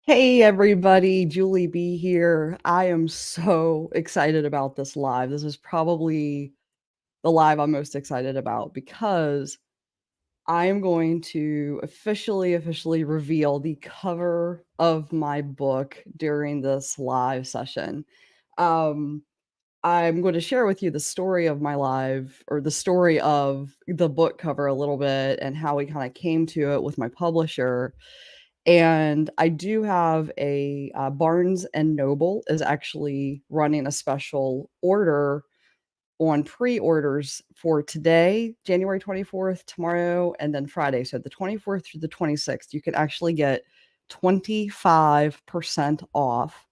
Hey everybody, Julie B here. I am so excited about this live. This is probably the live I'm most excited about because I am going to officially reveal the cover of my book during this live session. Um, I'm going to share with you the story of my live or the story of the book cover a little bit and how we kind of came to it with my publisher. And I do have a Barnes and Noble is actually running a special order on pre-orders for today, January 24th, tomorrow, and then Friday. So the 24th through the 26th, you can actually get 25% off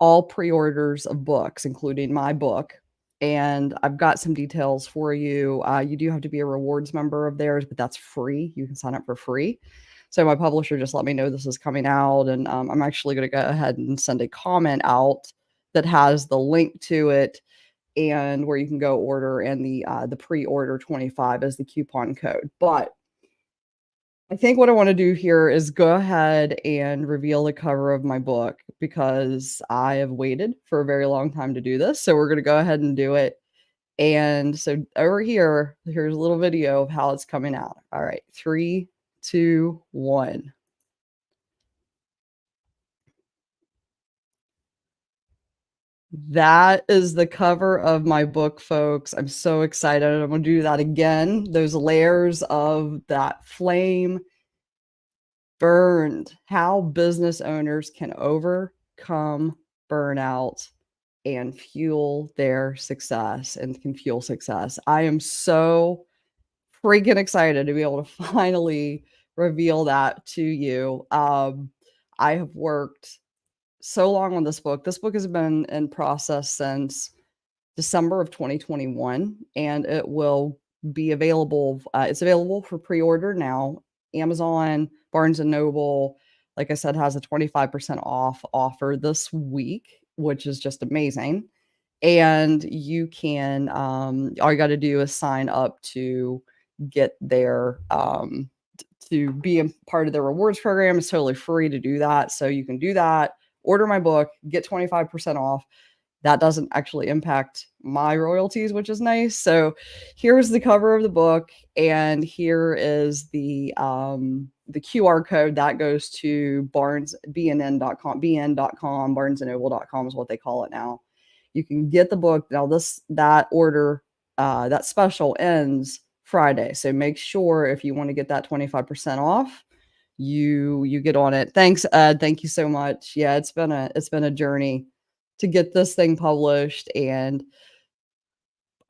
all pre-orders of books, including my book. And I've got some details for you. You do have to be a rewards member of theirs, but that's free. You can sign up for free. So my publisher just let me know this is coming out, and I'm actually going to go ahead and send a comment out that has the link to it and where you can go order, and the pre-order 25 as the coupon code. But I think what I want to do here is go ahead and reveal the cover of my book because I have waited for a very long time to do this. So we're going to go ahead and do it. And so over here, here's a little video of how it's coming out. All right, 3, 2, 1. That is the cover of my book, folks. I'm so excited. I'm going to do that again. Those layers of that flame burned, how business owners can overcome burnout and fuel their success and can fuel success. I am so freaking excited to be able to finally reveal that to you. I have worked so long on this book. This book has been in process since December of 2021, and it will be available. It's available for pre-order now. Amazon, Barnes and Noble, like I said, has a 25% off offer this week, which is just amazing. And you can, all you got to do is sign up to get their, to be a part of their rewards program. It's totally free to do that. So you can do that, order my book, get 25% off. That doesn't actually impact my royalties, which is nice. So here's the cover of the book, and here is the QR code that goes to barnesbnn.com, bn.com, barnesandnoble.com is what they call it now. You can get the book. Now that order, that special ends Friday. So make sure if you want to get that 25% off, you get on it. Thanks, Ed. Thank you so much. Yeah, it's been a journey to get this thing published, and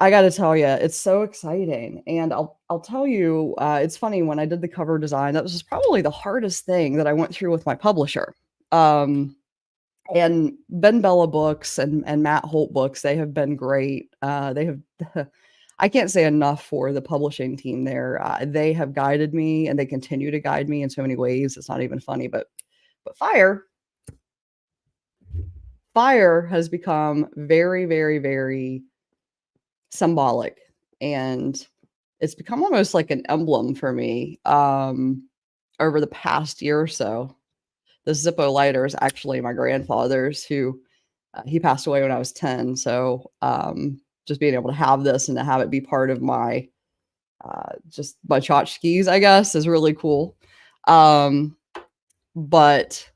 I got to tell you, it's so exciting. And I'll tell you, it's funny when I did the cover design, that was probably the hardest thing that I went through with my publisher. Um, and Ben Bella Books and Matt Holt Books, they have been great. They have I can't say enough for the publishing team there. They have guided me and they continue to guide me in so many ways. It's not even funny, but fire has become very symbolic, and it's become almost like an emblem for me over the past year or so. The Zippo lighter is actually my grandfather's, who he passed away when I was 10. So just being able to have this and to have it be part of my just my tchotchkes, I guess, is really cool. Um, but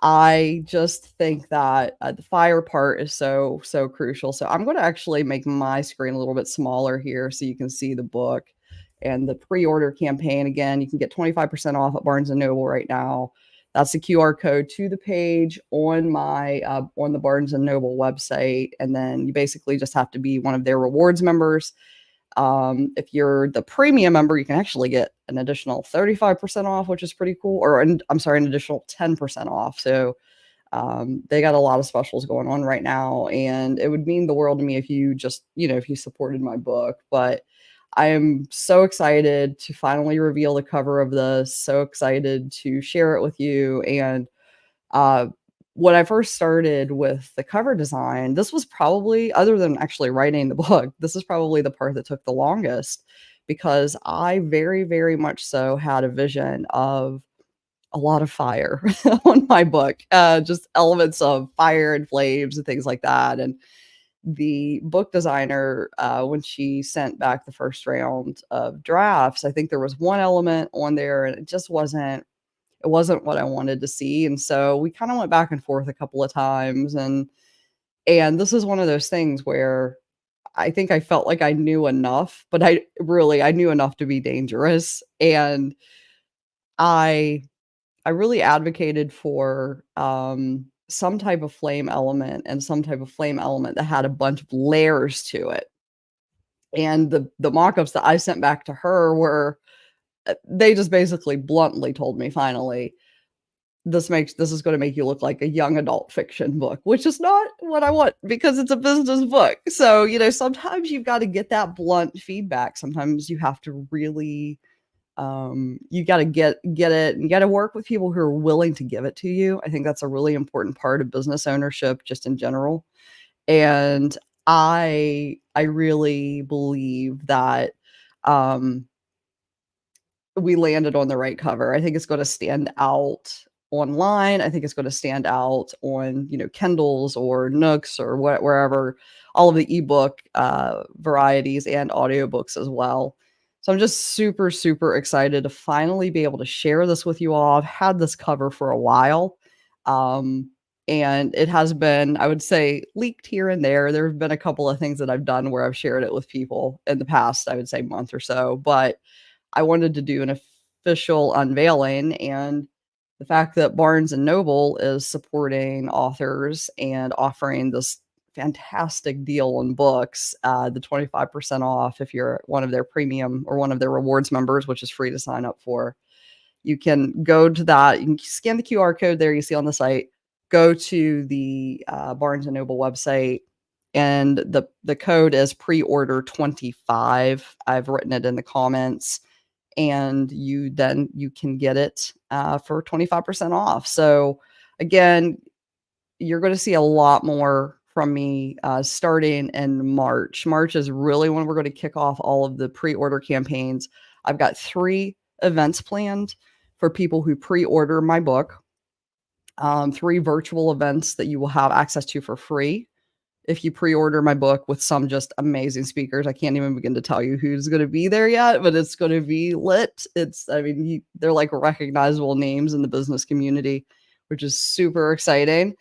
I just think that the fire part is so crucial. So I'm going to actually make my screen a little bit smaller here so you can see the book and the pre-order campaign. Again, you can get 25% off at Barnes and Noble right now. That's the QR code to the page on my on the Barnes and Noble website, and then you basically just have to be one of their rewards members. If you're the premium member, you can actually get an additional 35% off, which is pretty cool. Or I'm sorry, an additional 10% off. So they got a lot of specials going on right now, and it would mean the world to me if you just, if you supported my book. But I am so excited to finally reveal the cover of this, so excited to share it with you. And uh, when I first started with the cover design, this was probably, other than actually writing the book, this is probably the part that took the longest because I very much so had a vision of a lot of fire on my book, just elements of fire and flames and things like that. And the book designer, when she sent back the first round of drafts, I think there was one element on there and it wasn't what I wanted to see. And so we kind of went back and forth a couple of times. And this is one of those things where I think I felt like I knew enough, but I knew enough to be dangerous. And I I really advocated for, some type of flame element and some type of flame element that had a bunch of layers to it. And the mock-ups that I sent back to her were, they just basically bluntly told me finally, this is gonna make you look like a young adult fiction book," which is not what I want because it's a business book. So, sometimes you've gotta get that blunt feedback. Sometimes you have to really, you gotta get it, and you gotta work with people who are willing to give it to you. I think that's a really important part of business ownership just in general. And I really believe that, um, we landed on the right cover. I think it's gonna stand out online. I think it's gonna stand out on, Kindles or Nooks or wherever, all of the ebook, varieties and audiobooks as well. So I'm just super, super excited to finally be able to share this with you all. I've had this cover for a while, um, and it has been, I would say, leaked here and there. There have been a couple of things that I've done where I've shared it with people in the past, I would say, month or so, but I wanted to do an official unveiling, and the fact that Barnes& and Noble is supporting authors and offering this fantastic deal on books, the 25% off if you're one of their premium or one of their rewards members, which is free to sign up for. You can go to that, you can scan the QR code there you see on the site, go to the, Barnes& and Noble website, and the code is pre-order 25. I've written it in the comments, and you can get it, for 25% off. So, again, you're gonna see a lot more from me, starting in March. March is really when we're gonna kick off all of the pre-order campaigns. I've got 3 events planned for people who pre-order my book, 3 virtual events that you will have access to for free if you pre-order my book with some just amazing speakers. I can't even begin to tell you who's gonna be there yet, but it's gonna be lit. I mean, they're like recognizable names in the business community, which is super exciting.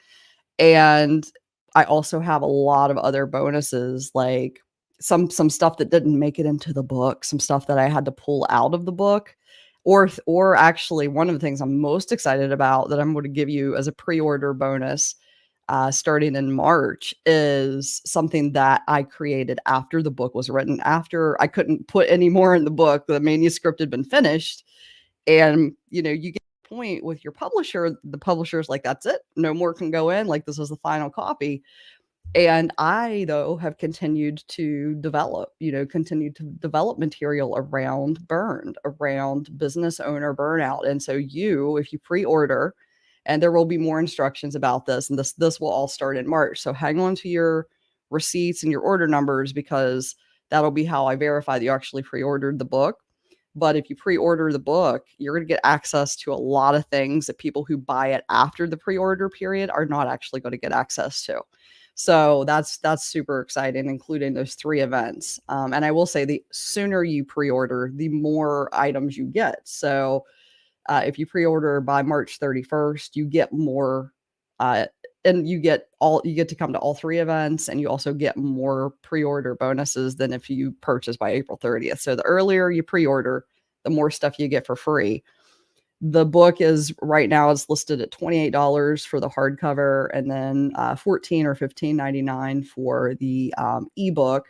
And I also have a lot of other bonuses, like some stuff that didn't make it into the book, some stuff that I had to pull out of the book, or actually one of the things I'm most excited about that I'm going to give you as a pre-order bonus, starting in March, is something that I created after the book was written. After I couldn't put any more in the book, the manuscript had been finished, and you get to a point with your publisher, the publisher's like, that's it, no more can go in, like this is the final copy. And I, though, have continued to develop material around burned, around business owner burnout. And so if you pre-order, and there will be more instructions about this, and this will all start in March. So hang on to your receipts and your order numbers, because that'll be how I verify that you actually pre-ordered the book. But if you pre-order the book, you're going to get access to a lot of things that people who buy it after the pre-order period are not actually going to get access to. So that's super exciting, including those 3 events. And I will say, the sooner you pre-order, the more items you get. So if you pre-order by March 31st, you get more, uh, and you get to come to all 3 events, and you also get more pre-order bonuses than if you purchase by April 30th. So the earlier you pre-order, the more stuff you get for free. The book is right now, it's listed at $28 for the hardcover, and then 14 or 15.99 for the ebook.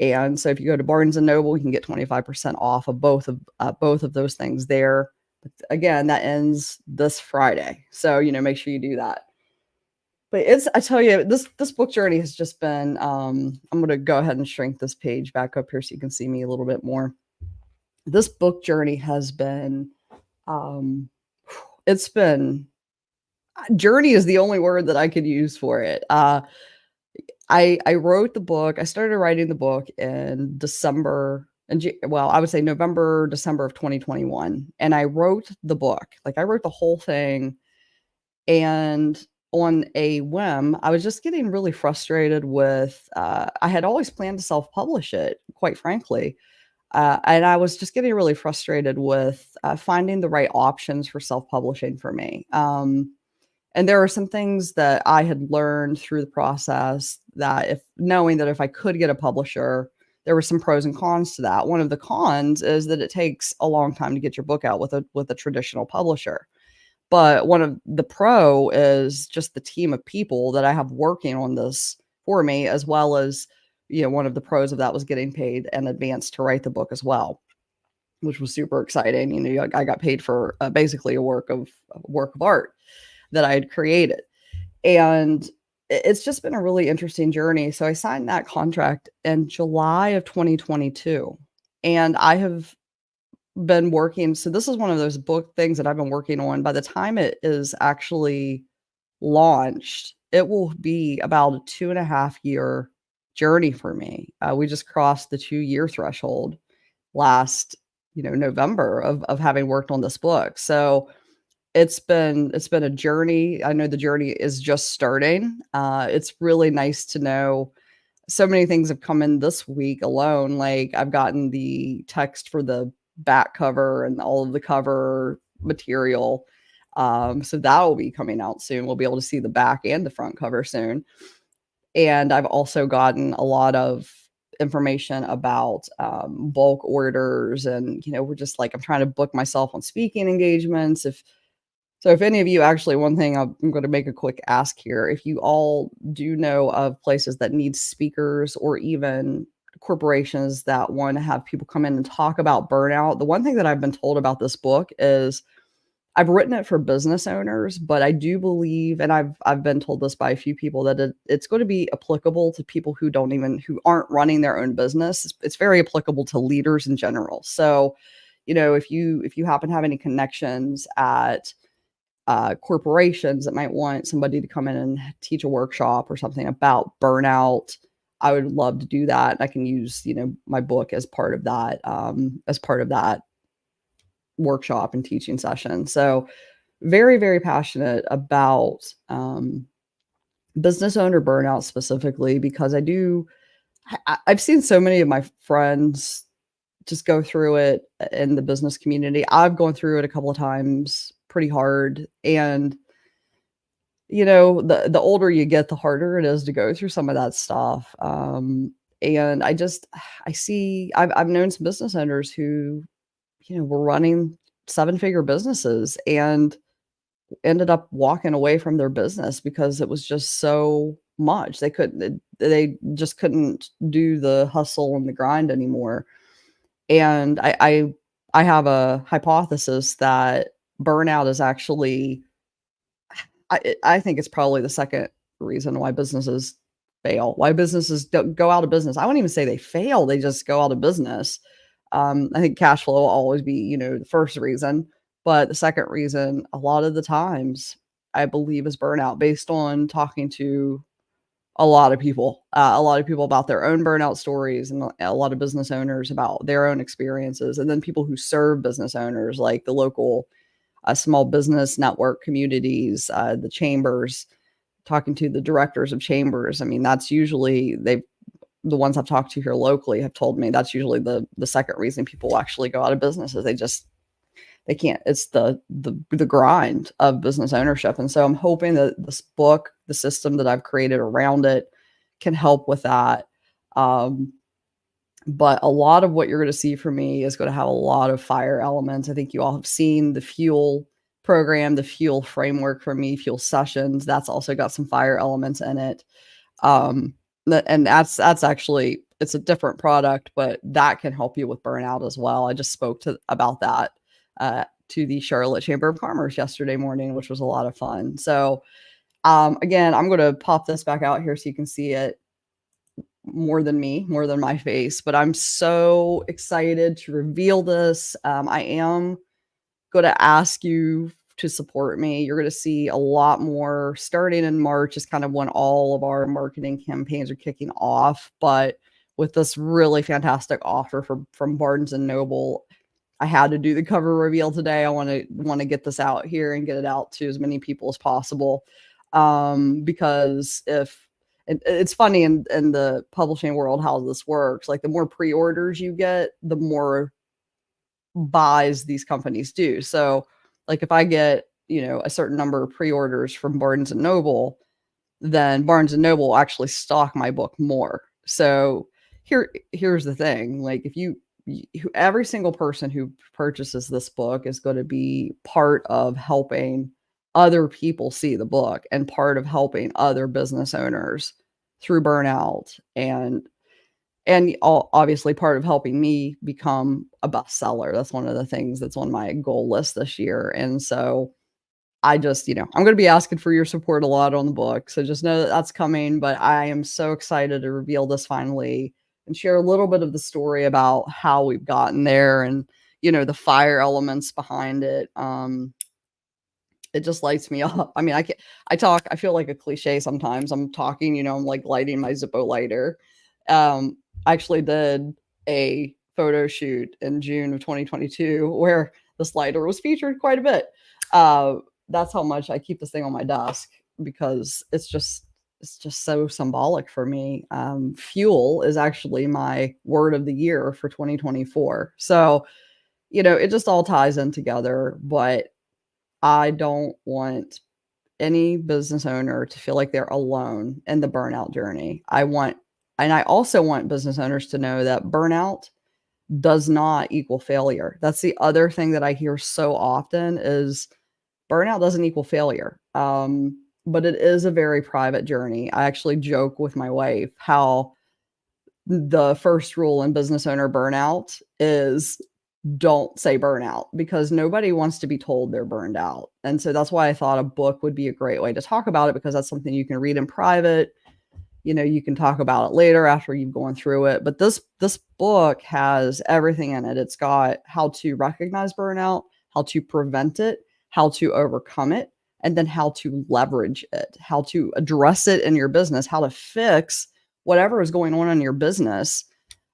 And so if you go to Barnes and Noble, you can get 25% off of both of those things there. But again, that ends this Friday, so make sure you do that. But I tell you, this book journey has just been. I'm going to go ahead and shrink this page back up here so you can see me a little bit more. This book journey has been. Um, it's been journey is the only word that I could use for it. I wrote the book. I started writing the book in December well, I would say November, December of 2021. And I wrote the book. Like I wrote the whole thing. And on a whim, I was just getting really frustrated with, I had always planned to self publish it, quite frankly. And I was just getting really frustrated with finding the right options for self publishing for me. And there are some things that I had learned through the process that if knowing that if I could get a publisher, there were some pros and cons to that. One of the cons is that it takes a long time to get your book out with a traditional publisher. But one of the pro is just the team of people that I have working on this for me, as well as, one of the pros of that was getting paid in advance to write the book as well, which was super exciting. I got paid for basically a work of art that I had created. And it's just been a really interesting journey. So I signed that contract in July of 2022. And I have been working. So this is one of those book things that I've been working on. By the time it is actually launched, it will be about a 2.5 year journey for me. We just crossed the 2 year threshold last, November of having worked on this book. So it's been a journey. I know the journey is just starting. It's really nice to know so many things have come in this week alone. Like I've gotten the text for the back cover and all of the cover material. So that will be coming out soon. We'll be able to see the back and the front cover soon. And I've also gotten a lot of information about bulk orders. And, we're just like, I'm trying to book myself on speaking engagements. If any of you actually, one thing I'm going to make a quick ask here. If you all do know of places that need speakers or even corporations that want to have people come in and talk about burnout, the one thing that I've been told about this book is I've written it for business owners, but I do believe, and I've been told this by a few people, that it's going to be applicable to people who aren't running their own business. It's very applicable to leaders in general. So, if you happen to have any connections at corporations that might want somebody to come in and teach a workshop or something about burnout, I would love to do that. I can use, my book as part of that workshop and teaching session. So very, very passionate about business owner burnout specifically, because I've seen so many of my friends just go through it in the business community. I've gone through it a couple of times pretty hard. And, the older you get, the harder it is to go through some of that stuff. And I've known some business owners who, were running 7-figure businesses and ended up walking away from their business because it was just so much. They just couldn't do the hustle and the grind anymore. And I have a hypothesis that burnout is actually, I think it's probably the second reason why businesses fail, why businesses don't go out of business. I wouldn't even say they fail, they just go out of business. I think cash flow will always be, the first reason, but the second reason, a lot of the times, I believe is burnout based on talking to a lot of people about their own burnout stories, and a lot of business owners about their own experiences, and then people who serve business owners, like the local small business network communities, the chambers, talking to the directors of chambers. I mean, that's usually the ones I've talked to here locally have told me that's usually the second reason people actually go out of business is they can't. It's the grind of business ownership. And so I'm hoping that this book, the system that I've created around it, can help with that. But a lot of what you're going to see from me is going to have a lot of fire elements. I think you all have seen the Fuel program, the Fuel framework for me, Fuel sessions. That's also got some fire elements in it. And that's actually, it's a different product, but that can help you with burnout as well. I just spoke about that to the Charlotte Chamber of Commerce yesterday morning, which was a lot of fun. So again, I'm going to pop this back out here so you can see it more than my face, but I'm so excited to reveal this. I am going to ask you to support me. You're going to see a lot more starting in March is kind of when all of our marketing campaigns are kicking off, but with this really fantastic offer from Barnes and Noble. I had to do the cover reveal today. I want to get this out here and get it out to as many people as possible. Because if it's funny in the publishing world how this works. Like the more pre-orders you get, the more buys these companies do. So like if I get, a certain number of pre-orders from Barnes and Noble, then Barnes and Noble will actually stock my book more. So here's the thing. Like if every single person who purchases this book is going to be part of helping other people see the book and part of helping other business owners through burnout and obviously part of helping me become a bestseller. That's one of the things that's on my goal list this year. And so I just, I'm going to be asking for your support a lot on the book. So just know that that's coming. But I am so excited to reveal this finally and share a little bit of the story about how we've gotten there and, the fire elements behind it. It just lights me up. I mean, I feel like a cliche sometimes. I'm talking, I'm like lighting my Zippo lighter. I actually did a photo shoot in June of 2022 where this lighter was featured quite a bit. That's how much I keep this thing on my desk because it's just so symbolic for me. Fuel is actually my word of the year for 2024. So, it just all ties in together, but I don't want any business owner to feel like they're alone in the burnout journey. And I also want business owners to know that burnout does not equal failure. That's the other thing that I hear so often is burnout doesn't equal failure. But it is a very private journey. I actually joke with my wife how the first rule in business owner burnout is don't say burnout because nobody wants to be told they're burned out. And so that's why I thought a book would be a great way to talk about it because that's something you can read in private. You can talk about it later after you've gone through it. But this book has everything in it. It's got how to recognize burnout, how to prevent it, how to overcome it, and then how to leverage it, how to address it in your business, how to fix whatever is going on in your business,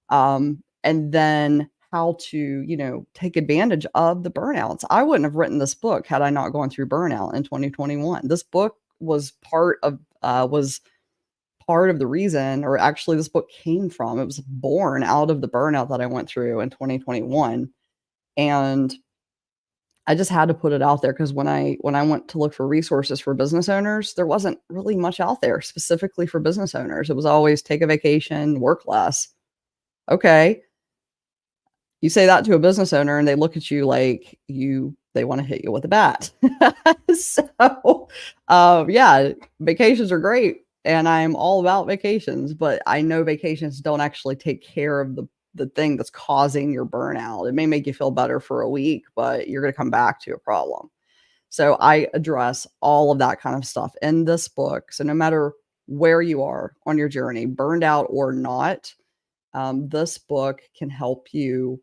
and then how to, take advantage of the burnouts. I wouldn't have written this book had I not gone through burnout in 2021. This book was part of the reason, or actually this book came from, it was born out of the burnout that I went through in 2021. And I just had to put it out there because when I went to look for resources for business owners, there wasn't really much out there specifically for business owners. It was always take a vacation, work less. Okay. You say that to a business owner and they look at you like they want to hit you with a bat. So, yeah, vacations are great. And I'm all about vacations, but I know vacations don't actually take care of the thing that's causing your burnout. It may make you feel better for a week, but you're going to come back to a problem. So I address all of that kind of stuff in this book. So no matter where you are on your journey, burned out or not, this book can help you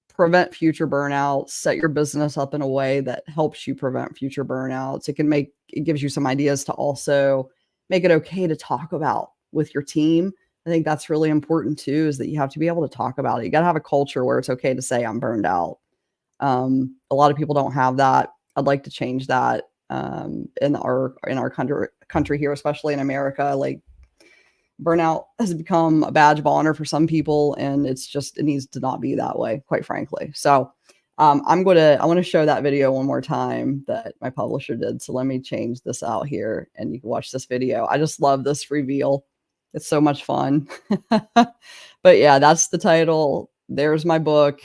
prevent future burnouts, set your business up in a way that helps you prevent future burnouts. It gives you some ideas to also make it okay to talk about with your team. I think that's really important too, is that you have to be able to talk about it. You got to have a culture where it's okay to say I'm burned out. A lot of people don't have that. I'd like to change that in our country here, especially in America. Like burnout has become a badge of honor for some people, and it needs to not be that way, quite frankly. So I want to show that video one more time that my publisher did. So let me change this out here and you can watch this video. I just love this reveal. It's so much fun. But yeah, that's the title. There's my book.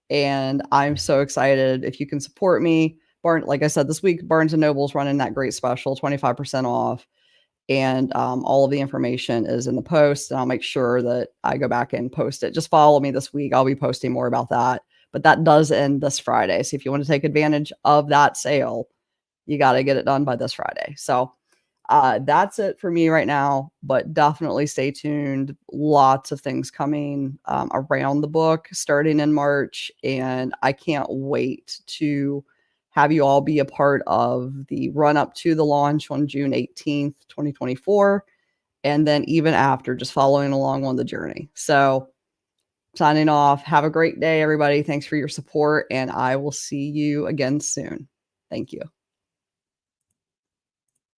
And I'm so excited. If you can support me, like I said, this week, Barnes and Noble's running that great special, 25% off. And all of the information is in the post. And I'll make sure that I go back and post it. Just follow me this week. I'll be posting more about that. But that does end this Friday. So if you want to take advantage of that sale, you got to get it done by this Friday. So that's it for me right now, but definitely stay tuned. Lots of things coming around the book starting in March. And I can't wait to have you all be a part of the run up to the launch on June 18th, 2024. and then even after, just following along on the journey. So signing off. Have a great day, everybody. Thanks for your support, and I will see you again soon. Thank you.